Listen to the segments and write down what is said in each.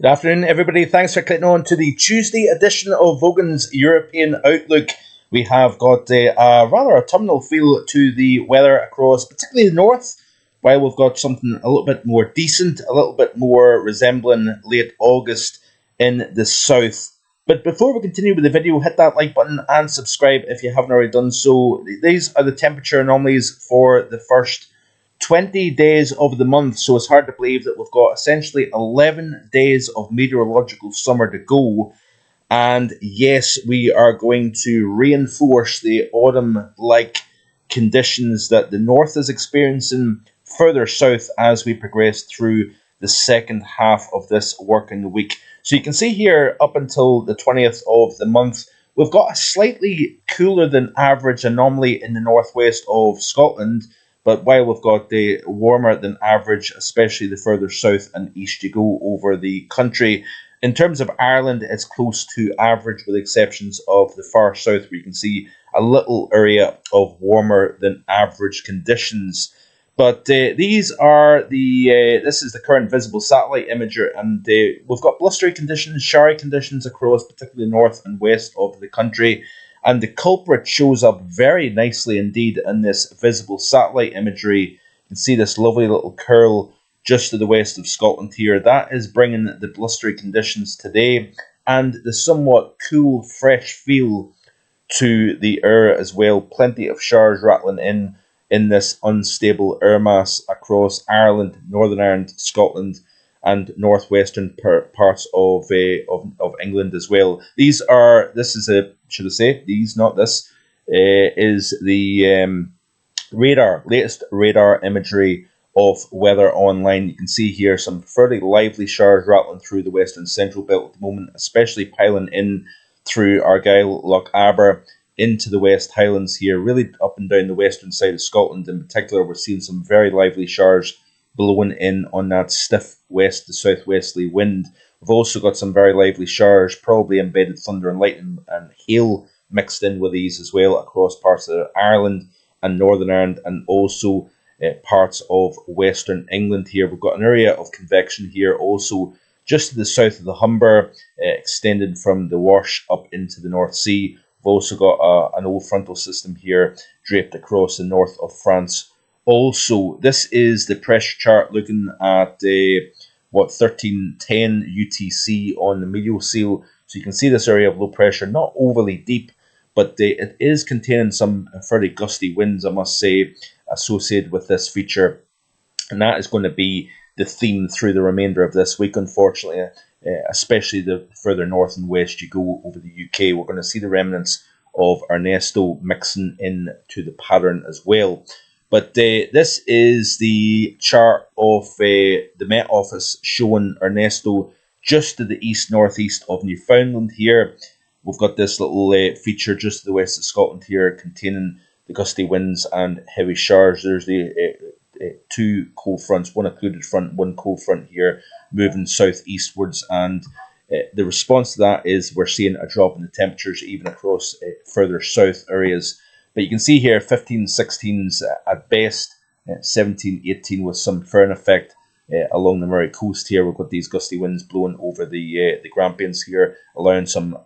Good afternoon, everybody. Thanks for clicking on to the Tuesday edition of Vogan's European Outlook. We have got a rather autumnal feel to the weather across, particularly the north, while we've got something a little bit more decent, a little bit more resembling late August in the south. But before we continue with the video, hit that like button and subscribe if you haven't already done so. These are the temperature anomalies for the first 20 days of the month, so it's hard to believe that we've got essentially 11 days of meteorological summer to go. And yes, we are going to reinforce the autumn-like conditions that the north is experiencing further south as we progress through the second half of this working week. So you can see here up until the 20th of the month, we've got a slightly cooler than average anomaly in the northwest of Scotland. But while we've got the warmer than average, especially the further south and east you go over the country. In terms of Ireland, it's close to average with exceptions of the far south where you can see a little area of warmer than average conditions. But these are this is the current visible satellite imager, and we've got blustery conditions, showery conditions across particularly north and west of the country. And the culprit shows up very nicely indeed in this visible satellite imagery. You can see this lovely little curl just to the west of Scotland here. That is bringing the blustery conditions today and the somewhat cool, fresh feel to the air as well. Plenty of showers rattling in this unstable air mass across Ireland, Northern Ireland, Scotland, and northwestern parts of England as well. This is the latest radar imagery of weather online. You can see here some fairly lively showers rattling through the western central belt at the moment, especially piling in through Argyll, Loch Aber, into the West Highlands here, really up and down the western side of Scotland in particular. We're seeing some very lively showers blowing in on that stiff west to southwesterly wind. We've also got some very lively showers, probably embedded thunder and lightning and hail mixed in with these as well across parts of Ireland and Northern Ireland, and also parts of Western England here. We've got an area of convection here also just to the south of the Humber, extended from the Wash up into the North Sea. We've also got an old frontal system here draped across the north of France. Also, this is the pressure chart looking at 1310 UTC on the mediocele. So you can see this area of low pressure, not overly deep, but it is containing some fairly gusty winds, I must say, associated with this feature. And that is going to be the theme through the remainder of this week, unfortunately, especially the further north and west you go over the UK. We're going to see the remnants of Ernesto mixing into the pattern as well. But this is the chart of the Met Office showing Ernesto just to the east-northeast of Newfoundland here. We've got this little feature just to the west of Scotland here containing the gusty winds and heavy showers. There's the two cold fronts, one occluded front, one cold front here, moving southeastwards. And the response to that is we're seeing a drop in the temperatures even across further south areas. But you can see here 15, 16s at best, 17, 18 with some firn effect along the Murray coast here. We've got these gusty winds blowing over the Grampians here, allowing some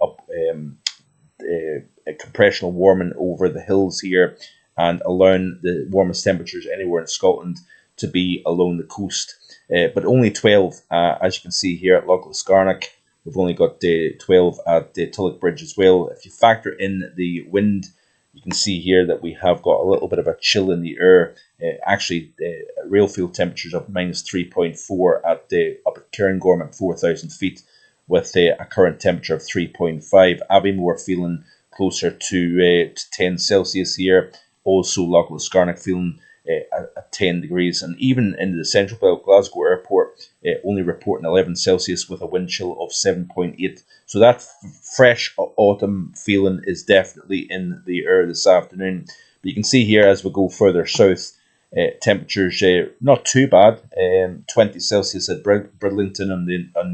compressional warming over the hills here and allowing the warmest temperatures anywhere in Scotland to be along the coast. But only 12, as you can see here at Loch Liscarnock. We've only got 12 at Tulloch Bridge as well. If you factor in the wind, you can see here that we have got a little bit of a chill in the air. Real field temperatures of minus 3.4 up at Cairngorm at 4,000 feet with a current temperature of 3.5. Aviemore feeling closer to 10 Celsius here. Also Loch Liscarnock feeling at 10 degrees. And even in the central belt, Glasgow Airport only reporting 11 Celsius with a wind chill of 7.8. So that fresh autumn feeling is definitely in the air this afternoon. But you can see here as we go further south, temperatures not too bad. 20 Celsius at Bridlington on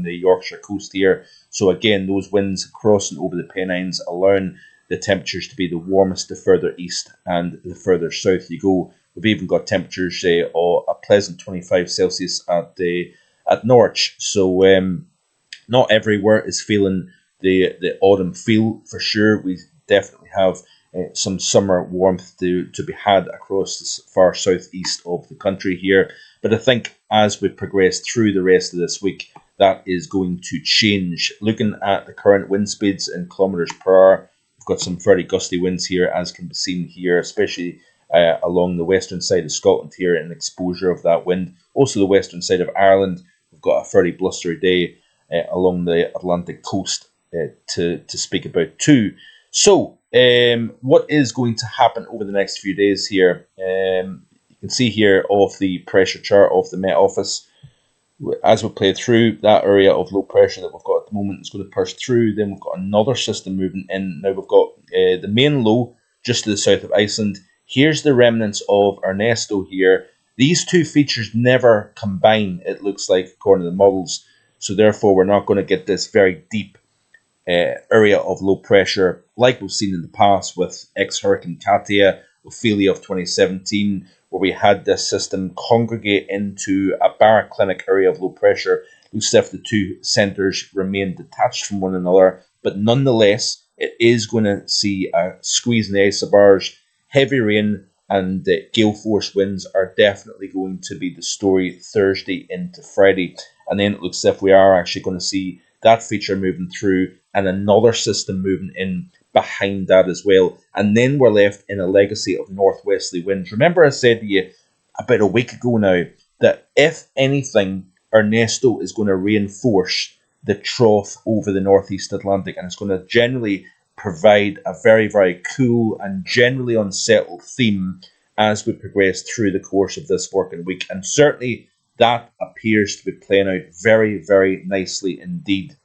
the Yorkshire coast here. So again, those winds crossing over the Pennines, allowing the temperatures to be the warmest the further east and the further south you go. We've even got temperatures of a pleasant 25 Celsius at Norwich. So Not everywhere is feeling the autumn feel for sure. We definitely have some summer warmth to be had across the far southeast of the country here. But I think as we progress through the rest of this week, that is going to change. Looking at the current wind speeds in kilometres per hour, we've got some very gusty winds here, as can be seen here, especially along the western side of Scotland here, and exposure of that wind. Also the western side of Ireland, we've got a fairly blustery day along the Atlantic coast to speak about too. So, what is going to happen over the next few days here? You can see here off the pressure chart of the Met Office, as we play through that area of low pressure that we've got at the moment, it's going to push through. Then we've got another system moving in. Now we've got the main low just to the south of Iceland. Here's the remnants of Ernesto here. These two features never combine, it looks like, according to the models. So therefore, we're not going to get this very deep area of low pressure like we've seen in the past with ex-Hurricane Katia, Ophelia of 2017, where we had this system congregate into a baroclinic area of low pressure. Looks as if the two centres remain detached from one another, but nonetheless, it is going to see a squeeze in the isobars. Heavy rain and gale force winds are definitely going to be the story Thursday into Friday. And then it looks as if we are actually going to see that feature moving through and another system moving in behind that as well. And then we're left in a legacy of northwesterly winds. Remember I said to you about a week ago now that if anything, Ernesto is going to reinforce the trough over the northeast Atlantic, and it's going to generally provide a very, very cool and generally unsettled theme as we progress through the course of this working week. And certainly that appears to be playing out very, very nicely indeed.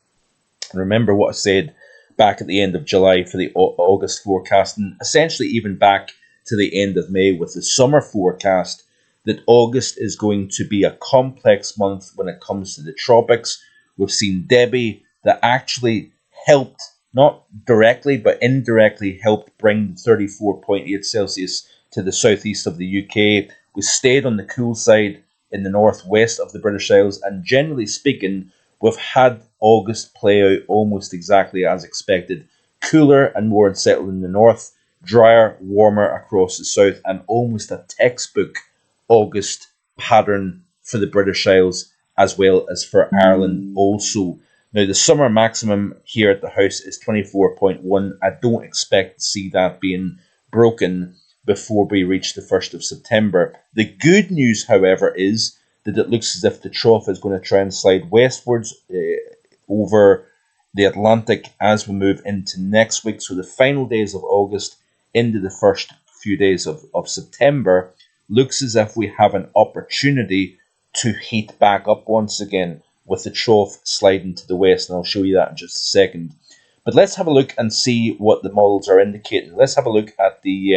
Remember what I said back at the end of July for the August forecast, and essentially even back to the end of May with the summer forecast, that August is going to be a complex month when it comes to the tropics. We've seen Debbie that actually helped, not directly, but indirectly helped bring 34.8 Celsius to the southeast of the UK. We stayed on the cool side in the northwest of the British Isles, and generally speaking, we've had August play out almost exactly as expected. Cooler and more unsettled in the north, drier, warmer across the south, and almost a textbook August pattern for the British Isles as well as for Ireland also. Now, the summer maximum here at the house is 24.1. I don't expect to see that being broken before we reach the 1st of September. The good news, however, is that it looks as if the trough is going to try and slide westwards over the Atlantic as we move into next week. So the final days of August into the first few days of September looks as if we have an opportunity to heat back up once again with the trough sliding to the west, and I'll show you that in just a second. But let's have a look and see what the models are indicating. Let's have a look at the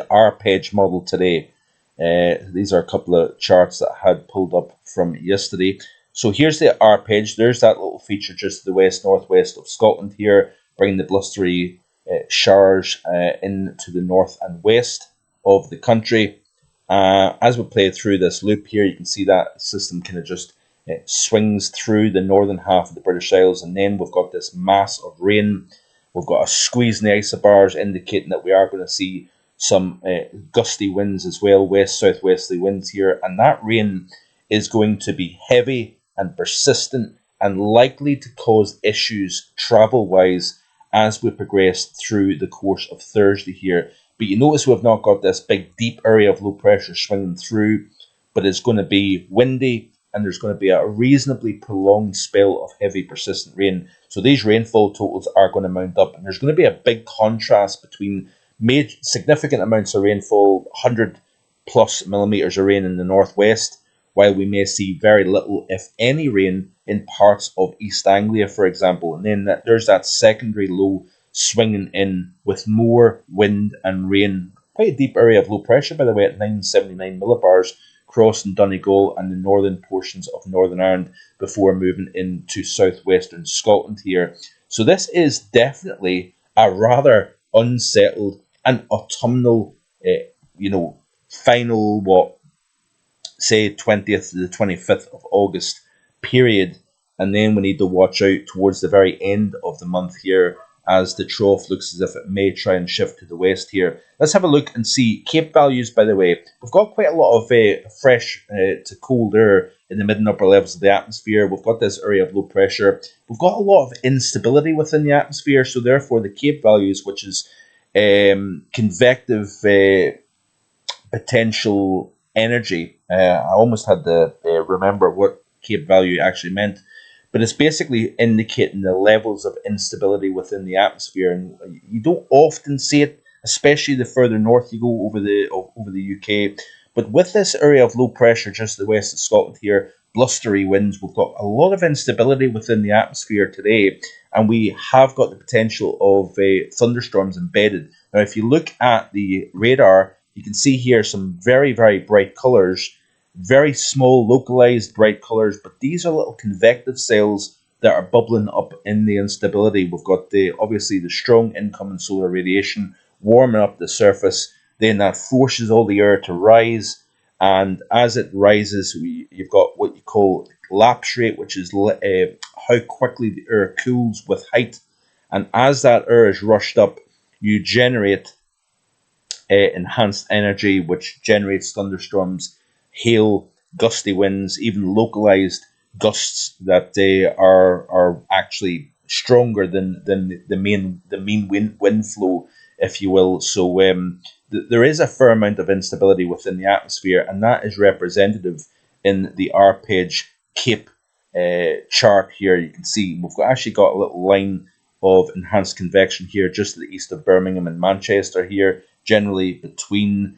ARPEG model today. These are a couple of charts that I had pulled up from yesterday. So here's the ARPEG. There's that little feature just to the west-northwest of Scotland here, bringing the blustery showers into the north and west of the country. As we play through this loop here, you can see that system kind of just swings through the northern half of the British Isles, and then we've got this mass of rain. We've got a squeeze in the isobars indicating that we are going to see some gusty winds as well, west-southwesterly winds here, and that rain is going to be heavy and persistent and likely to cause issues travel-wise as we progress through the course of Thursday here. But you notice we've not got this big deep area of low pressure swinging through, but it's going to be windy and there's going to be a reasonably prolonged spell of heavy persistent rain. So these rainfall totals are going to mount up, and there's going to be a big contrast between significant amounts of rainfall, 100 plus millimeters of rain in the northwest, while we may see very little, if any, rain in parts of East Anglia, for example. And then there's that secondary low swinging in with more wind and rain. Quite a deep area of low pressure, by the way, at 979 millibars, crossing Donegal and the northern portions of Northern Ireland before moving into southwestern Scotland here. So this is definitely a rather unsettled and autumnal, final, 20th to the 25th of August period And then we need to watch out towards the very end of the month here as the trough looks as if it may try and shift to the west here. Let's have a look and see Cape values, by the way. We've got quite a lot of fresh to cold air in the mid and upper levels of the atmosphere. We've got this area of low pressure. We've got a lot of instability within the atmosphere, so therefore the Cape values, which is convective potential energy. I almost had to remember what Cape value actually meant, but it's basically indicating the levels of instability within the atmosphere, and you don't often see it, especially the further north you go over the UK. But with this area of low pressure just to the west of Scotland here, blustery winds, we've got a lot of instability within the atmosphere today, and we have got the potential of thunderstorms embedded. Now, if you look at the radar, you can see here some very, very bright colours, very small, localized bright colours, but these are little convective cells that are bubbling up in the instability. We've got obviously the strong incoming solar radiation warming up the surface, then that forces all the air to rise, and as it rises, you've got what you call lapse rate, which is how quickly the air cools with height, and as that air is rushed up, you generate enhanced energy, which generates thunderstorms, hail, gusty winds, even localized gusts that are actually stronger than the mean wind flow, if you will. So there is a fair amount of instability within the atmosphere, and that is representative in the Arpegge Cape chart here. You can see we've actually got a little line of enhanced convection here just to the east of Birmingham and Manchester here, generally between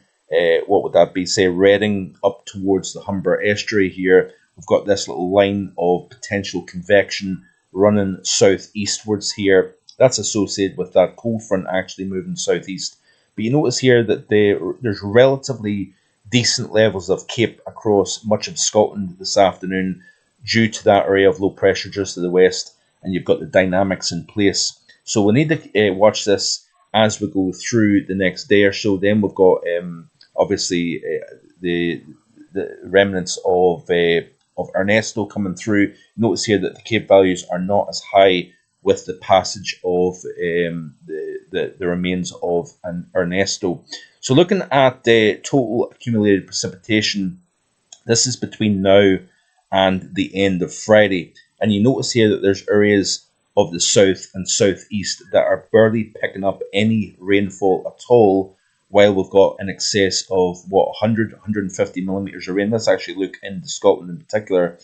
what would that be, say Reading up towards the Humber estuary here. We've got this little line of potential convection running southeastwards here. That's associated with that cold front actually moving southeast. But you notice here that there's relatively decent levels of Cape across much of Scotland this afternoon due to that area of low pressure just to the west, and you've got the dynamics in place. So we need to watch this as we go through the next day or so. Then we've got obviously the remnants of Ernesto coming through. Notice here that the Cape values are not as high with the passage of the remains of an Ernesto. So looking at the total accumulated precipitation, this is between now and the end of Friday. And you notice here that there's areas of the south and southeast that are barely picking up any rainfall at all, while we've got an excess of 100, 150 millimetres of rain. Let's actually look into Scotland in particular,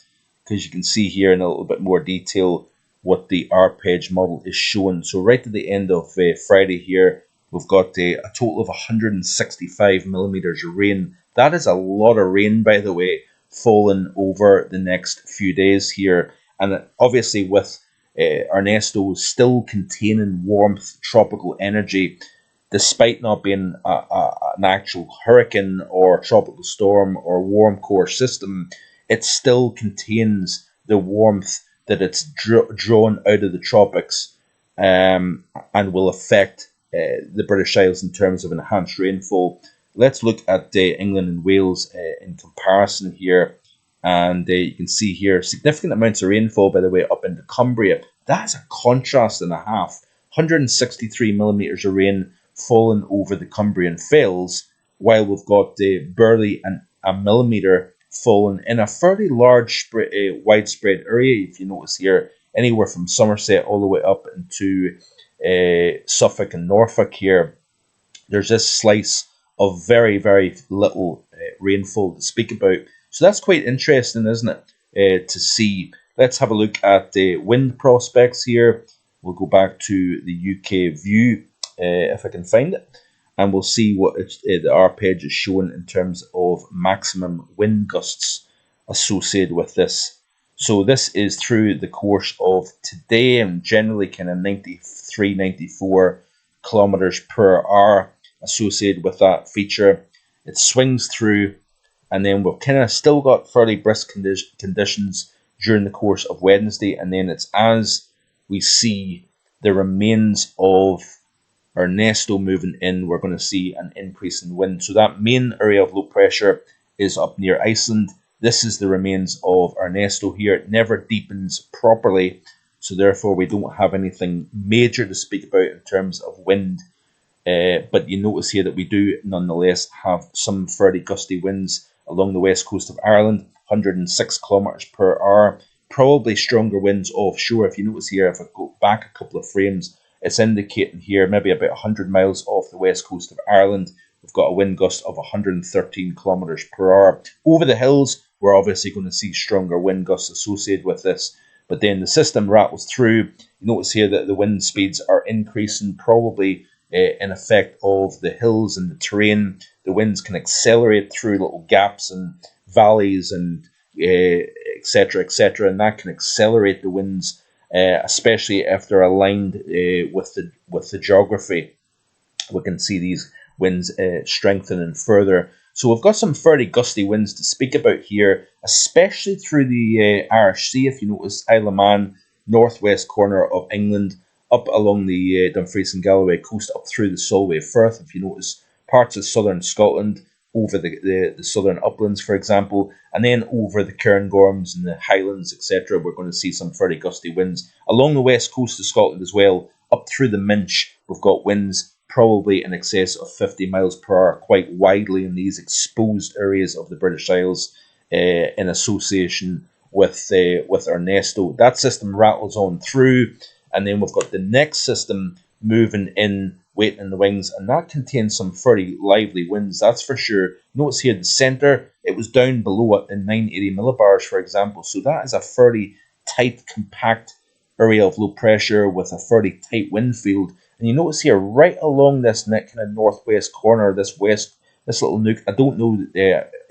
because you can see here in a little bit more detail what the Arpegge model is showing. So right at the end of Friday here, we've got a total of 165 millimetres of rain. That is a lot of rain, by the way, falling over the next few days here. And obviously with Ernesto still containing warmth, tropical energy, despite not being an actual hurricane or tropical storm or warm core system, it still contains the warmth that it's drawn out of the tropics, and will affect the British Isles in terms of enhanced rainfall. Let's look at England and Wales in comparison here. And you can see here significant amounts of rainfall, by the way, up into Cumbria. That's a contrast and a half. 163 millimetres of rain fallen over the Cumbrian Fells, while we've got barely a millimetre fallen in a fairly large widespread area. If you notice here, anywhere from Somerset all the way up into Suffolk and Norfolk here, there's this slice of very, very little rainfall to speak about. So that's quite interesting, isn't it, to see. Let's have a look at the wind prospects here. We'll go back to the UK view, if I can find it, and we'll see what the Arpegge is showing in terms of maximum wind gusts associated with this. So this is through the course of today, and generally kind of 93, 94 kilometers per hour associated with that feature. It swings through, and then we've kind of still got fairly brisk conditions during the course of Wednesday, and then it's as we see the remains of Ernesto moving in, we're going to see an increase in wind. So that main area of low pressure is up near Iceland. This is the remains of Ernesto here. It never deepens properly, so therefore we don't have anything major to speak about in terms of wind. But you notice here that we do nonetheless have some fairly gusty winds along the west coast of Ireland, 106 kilometres per hour. Probably stronger winds offshore. If you notice here, if I go back a couple of frames, it's indicating here maybe about 100 miles off the west coast of Ireland. We've got a wind gust of 113 kilometres per hour. Over the hills, we're obviously going to see stronger wind gusts associated with this. But then the system rattles through. You notice here that the wind speeds are increasing, probably in effect of the hills and the terrain. The winds can accelerate through little gaps and valleys and etc., etc., and that can accelerate the winds, especially if they're aligned with the geography. We can see these winds strengthening further. So we've got some fairly gusty winds to speak about here, especially through the Irish Sea. If you notice, Isle of Man, northwest corner of England, up along the Dumfries and Galloway coast, up through the Solway Firth. If you notice, parts of southern Scotland, over the southern uplands, for example, and then over the Cairngorms and the Highlands, etc., we're going to see some fairly gusty winds. Along the west coast of Scotland as well, up through the Minch, we've got winds probably in excess of 50 miles per hour quite widely in these exposed areas of the British Isles in association with Ernesto. That system rattles on through, and then we've got the next system moving in, waiting in the wings, and that contains some fairly lively winds, that's for sure. Notice here the centre, it was down below it in 980 millibars, for example, so that is a fairly tight, compact area of low pressure with a fairly tight wind field. And you notice here, right along this kind of northwest corner, this little nook, I don't know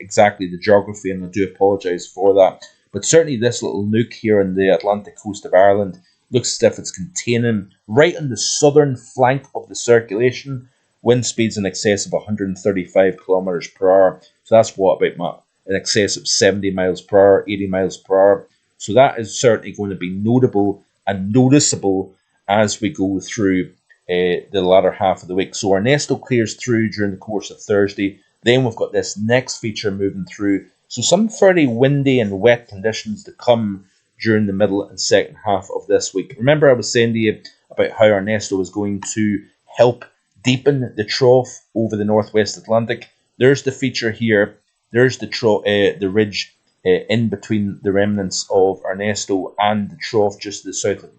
exactly the geography, and I do apologise for that, but certainly this little nook here in the Atlantic coast of Ireland looks as if it's containing, right on the southern flank of the circulation, wind speeds in excess of 135 kilometres per hour. So that's what, about in excess of 70 miles per hour, 80 miles per hour. So that is certainly going to be notable and noticeable as we go through the latter half of the week. So Ernesto clears through during the course of Thursday. Then we've got this next feature moving through. So some fairly windy and wet conditions to come during the middle and second half of this week. Remember, I was saying to you about how Ernesto was going to help deepen the trough over the northwest Atlantic. There's the feature here. There's the ridge in between the remnants of Ernesto and the trough just to the south of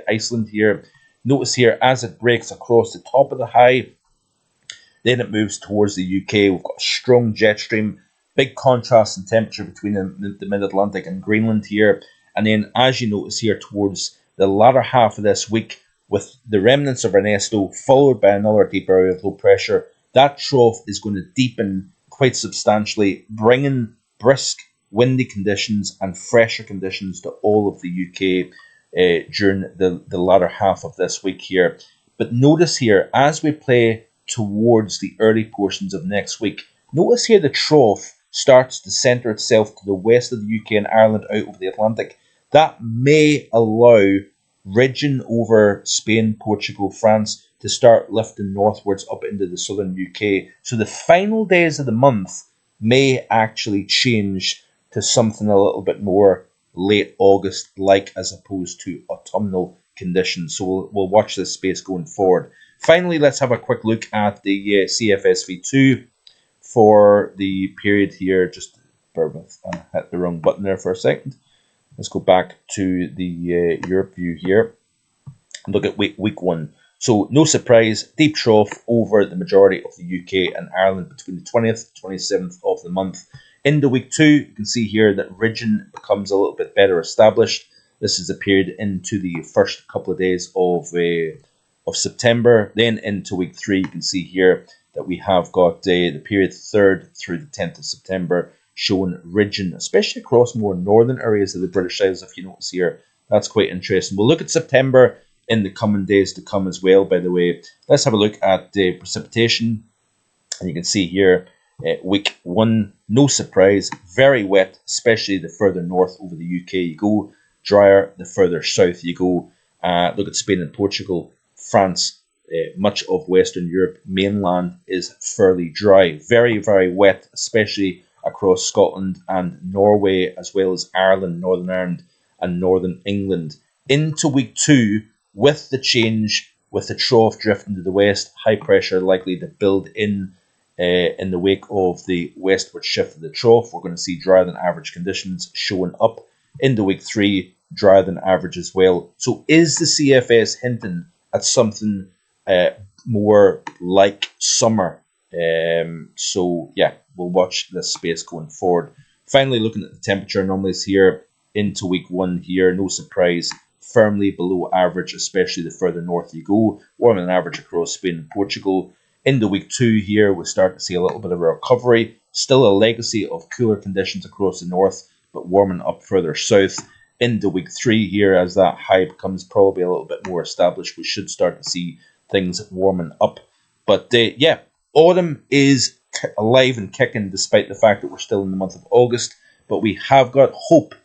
Iceland here. Notice here, as it breaks across the top of the high, then it moves towards the UK. We've got a strong jet stream, big contrast in temperature between the mid-Atlantic and Greenland here. And then, as you notice here, towards the latter half of this week, with the remnants of Ernesto, followed by another deep area of low pressure, that trough is going to deepen quite substantially, bringing brisk, windy conditions and fresher conditions to all of the UK during the latter half of this week here. But notice here, as we play towards the early portions of next week, notice here the trough starts to centre itself to the west of the UK and Ireland out over the Atlantic. That may allow ridging over Spain, Portugal, France to start lifting northwards up into the southern UK. So the final days of the month may actually change to something a little bit more late August-like as opposed to autumnal conditions. So we'll watch this space going forward. Finally, let's have a quick look at the CFSV2 for the period here. Just bear with, I hit the wrong button there for a second. Let's go back to the Europe view here and look at week 1. So no surprise, deep trough over the majority of the UK and Ireland between the 20th and 27th of the month. Into week 2, you can see here that ridging becomes a little bit better established. This is a period into the first couple of days of September. Then into week 3, you can see here that we have got the period 3rd through the 10th of September showing ridging, especially across more northern areas of the British Isles, if you notice here. That's quite interesting. We'll look at September in the coming days to come as well, by the way. Let's have a look at the precipitation. And you can see here, week 1, no surprise, very wet, especially the further north over the UK you go. Drier, the further south you go. Look at Spain and Portugal, France, much of Western Europe, mainland is fairly dry. Very, very wet, especially across Scotland and Norway, as well as Ireland, Northern Ireland, and Northern England. Into week 2, with the change, with the trough drifting to the west, high pressure likely to build in the wake of the westward shift of the trough. We're going to see drier than average conditions showing up into week 3, drier than average as well. So is the CFS hinting at something more like summer? So yeah, we'll watch this space going forward. Finally, looking at the temperature anomalies here into week 1 here, no surprise, firmly below average, especially the further north you go, warmer than average across Spain and Portugal. Into week 2 here, we're starting to see a little bit of a recovery, still a legacy of cooler conditions across the north, but warming up further south. Into week 3 here, as that high becomes probably a little bit more established, we should start to see things warming up. But yeah, autumn is alive and kicking despite the fact that we're still in the month of August, but we have got hope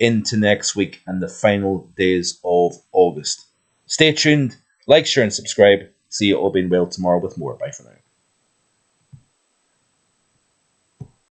into next week and the final days of August. Stay tuned, like, share, and subscribe. See you all being well tomorrow with more. Bye for now.